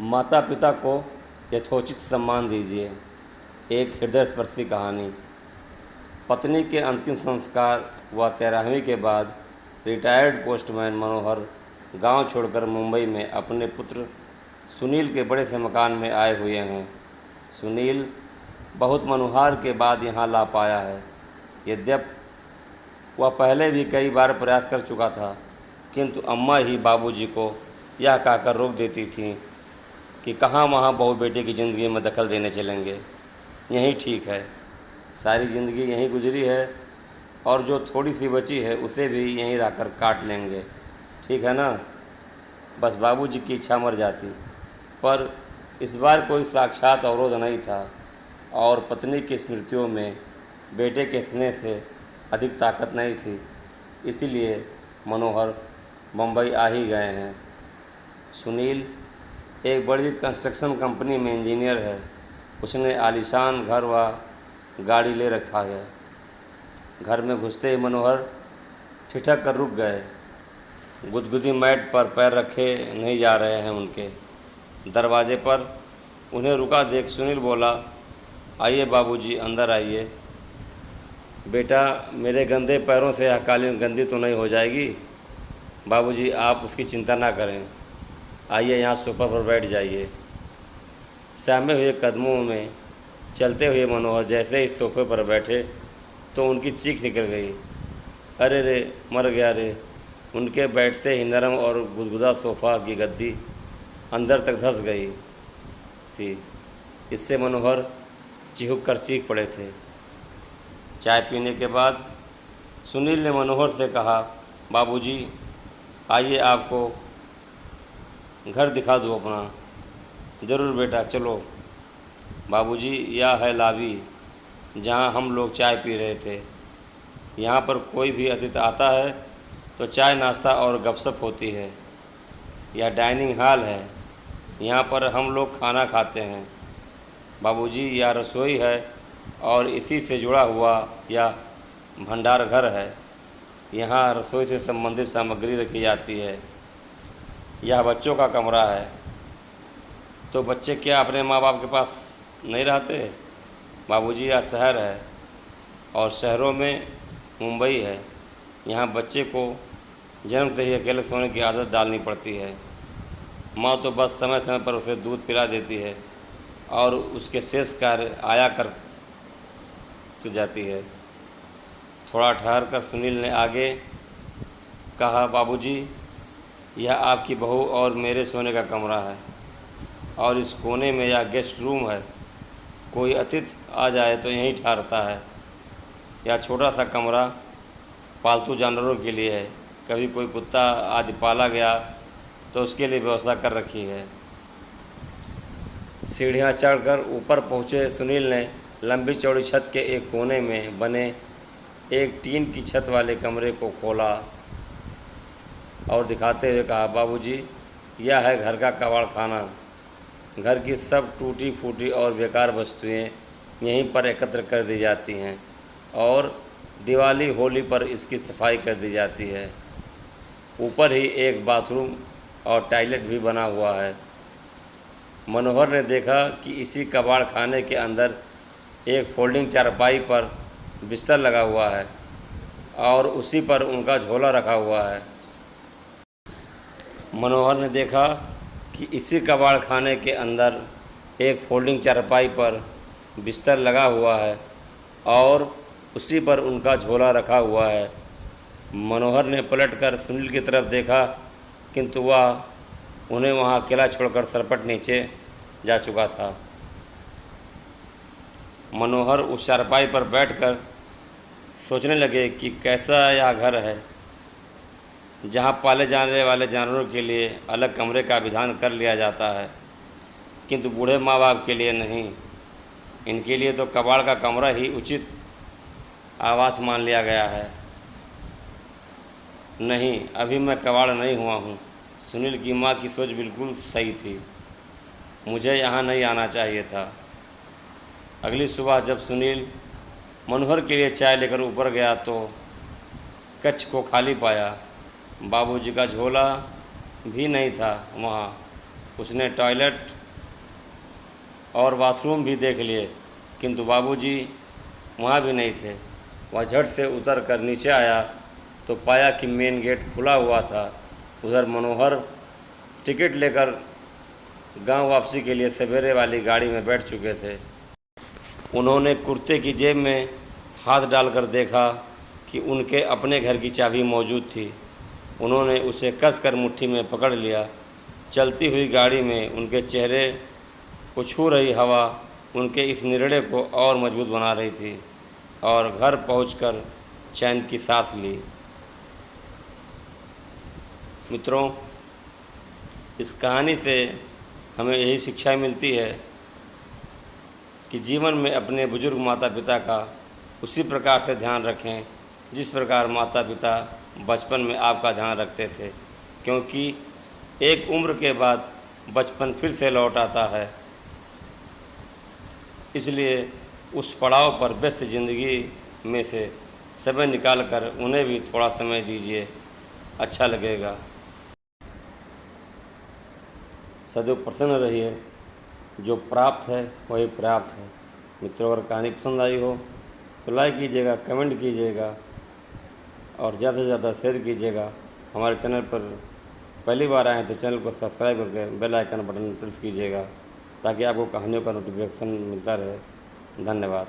माता पिता को यथोचित सम्मान दीजिए। एक हृदयस्पर्शी कहानी। पत्नी के अंतिम संस्कार व 13वीं के बाद रिटायर्ड पोस्टमैन मनोहर गांव छोड़कर मुंबई में अपने पुत्र सुनील के बड़े से मकान में आए हुए हैं। सुनील बहुत मनोहार के बाद यहां ला पाया है। यद्यपि वह पहले भी कई बार प्रयास कर चुका था, किंतु अम्मा ही बाबूजी को यह कहकर रोक देती थीं कि कहाँ वहाँ बहू बेटे की ज़िंदगी में दखल देने चलेंगे। यही ठीक है, सारी ज़िंदगी यहीं गुजरी है और जो थोड़ी सी बची है उसे भी यहीं रहकर काट लेंगे। ठीक है ना। बस बाबूजी की इच्छा मर जाती। पर इस बार कोई साक्षात अवरोध नहीं था और पत्नी की स्मृतियों में बेटे के स्नेह से अधिक ताकत नहीं थी। इसीलिए मनोहर मुंबई आ ही गए हैं। सुनील एक बड़ी कंस्ट्रक्शन कंपनी में इंजीनियर है। उसने आलीशान घर व गाड़ी ले रखा है। घर में घुसते ही मनोहर ठिठक कर रुक गए। गुदगुदी मैट पर पैर रखे नहीं जा रहे हैं उनके। दरवाजे पर उन्हें रुका देख सुनील बोला, आइए बाबूजी, अंदर आइए। बेटा, मेरे गंदे पैरों से यह कालीन गंदी तो नहीं हो जाएगी? बाबूजी, आप उसकी चिंता ना करें। आइए यहाँ सोफा पर बैठ जाइए। सहमे हुए कदमों में चलते हुए मनोहर जैसे ही सोफे पर बैठे तो उनकी चीख निकल गई। अरे रे, मर गया रे। उनके बैठते ही नरम और गुदगुदा सोफा की गद्दी अंदर तक धंस गई थी। इससे मनोहर चिहुक कर चीख पड़े थे। चाय पीने के बाद सुनील ने मनोहर से कहा, बाबूजी, आइए आपको घर दिखा दूँ अपना। ज़रूर बेटा, चलो। बाबूजी, यह है लॉबी जहाँ हम लोग चाय पी रहे थे। यहाँ पर कोई भी अतिथि आता है तो चाय नाश्ता और गपशप होती है। यह डाइनिंग हॉल है, यहाँ पर हम लोग खाना खाते हैं। बाबूजी, यह रसोई है और इसी से जुड़ा हुआ यह भंडार घर है। यहाँ रसोई से संबंधित सामग्री रखी जाती है। यह बच्चों का कमरा है। तो बच्चे क्या अपने माँ बाप के पास नहीं रहते? बाबूजी, यह शहर है और शहरों में मुंबई है। यहाँ बच्चे को जन्म से ही अकेले सोने की आदत डालनी पड़ती है। माँ तो बस समय समय पर उसे दूध पिला देती है और उसके शेष कार्य आया कर जाती है। थोड़ा ठहर कर सुनील ने आगे कहा, बाबूजी, यह आपकी बहू और मेरे सोने का कमरा है और इस कोने में यह गेस्ट रूम है। कोई अतिथि आ जाए तो यहीं ठहरता है। यह छोटा सा कमरा पालतू जानवरों के लिए है। कभी कोई कुत्ता आदि पाला गया तो उसके लिए व्यवस्था कर रखी है। सीढ़ियाँ चढ़कर ऊपर पहुँचे सुनील ने लंबी चौड़ी छत के एक कोने में बने एक टीन की छत वाले कमरे को खोला और दिखाते हुए कहा, बाबूजी, यह है घर का कबाड़ खाना। घर की सब टूटी फूटी और बेकार वस्तुएं यहीं पर एकत्र कर दी जाती हैं और दिवाली होली पर इसकी सफाई कर दी जाती है। ऊपर ही एक बाथरूम और टॉयलेट भी बना हुआ है। मनोहर ने देखा कि इसी कबाड़ खाने के अंदर एक फोल्डिंग चारपाई पर बिस्तर लगा हुआ है और उसी पर उनका झोला रखा हुआ है। मनोहर ने देखा कि इसी कबाड़ खाने के अंदर एक फोल्डिंग चारपाई पर बिस्तर लगा हुआ है और उसी पर उनका झोला रखा हुआ है। मनोहर ने पलटकर सुनील की तरफ देखा, किंतु वह उन्हें वहां अकेला छोड़कर सरपट नीचे जा चुका था। मनोहर उस चारपाई पर बैठकर सोचने लगे कि कैसा यह घर है जहाँ पाले जाने वाले जानवरों के लिए अलग कमरे का विधान कर लिया जाता है, किंतु बूढ़े माँ बाप के लिए नहीं। इनके लिए तो कबाड़ का कमरा ही उचित आवास मान लिया गया है। नहीं, अभी मैं कबाड़ नहीं हुआ हूँ। सुनील की माँ की सोच बिल्कुल सही थी। मुझे यहाँ नहीं आना चाहिए था। अगली सुबह जब सुनील मनोहर के लिए चाय लेकर ऊपर गया तो कक्ष को खाली पाया। बाबूजी का झोला भी नहीं था वहाँ उसने टॉयलेट और वॉशरूम भी देख लिए, किंतु बाबूजी वहाँ भी नहीं थे। वह झट से उतर कर नीचे आया तो पाया कि मेन गेट खुला हुआ था। उधर मनोहर टिकट लेकर गांव वापसी के लिए सवेरे वाली गाड़ी में बैठ चुके थे। उन्होंने कुर्ते की जेब में हाथ डालकर देखा कि उनके अपने घर की चाबी मौजूद थी। उन्होंने उसे कसकर मुट्ठी में पकड़ लिया। चलती हुई गाड़ी में उनके चेहरे को छू रही हवा उनके इस निर्णय को और मजबूत बना रही थी और घर पहुंचकर चैन की सांस ली। मित्रों, इस कहानी से हमें यही शिक्षा मिलती है कि जीवन में अपने बुजुर्ग माता पिता का उसी प्रकार से ध्यान रखें जिस प्रकार माता पिता बचपन में आपका ध्यान रखते थे, क्योंकि एक उम्र के बाद बचपन फिर से लौट आता है। इसलिए उस पड़ाव पर व्यस्त ज़िंदगी में से समय निकाल कर उन्हें भी थोड़ा समय दीजिए, अच्छा लगेगा। सदैव प्रसन्न रहिए, जो प्राप्त है वही प्राप्त है। मित्रों, अगर कहानी पसंद आई हो तो लाइक कीजिएगा, कमेंट कीजिएगा और ज़्यादा से ज़्यादा शेयर कीजिएगा। हमारे चैनल पर पहली बार आए तो चैनल को सब्सक्राइब करके बेल आइकन बटन प्रेस कीजिएगा ताकि आपको कहानियों का नोटिफिकेशन मिलता रहे। धन्यवाद।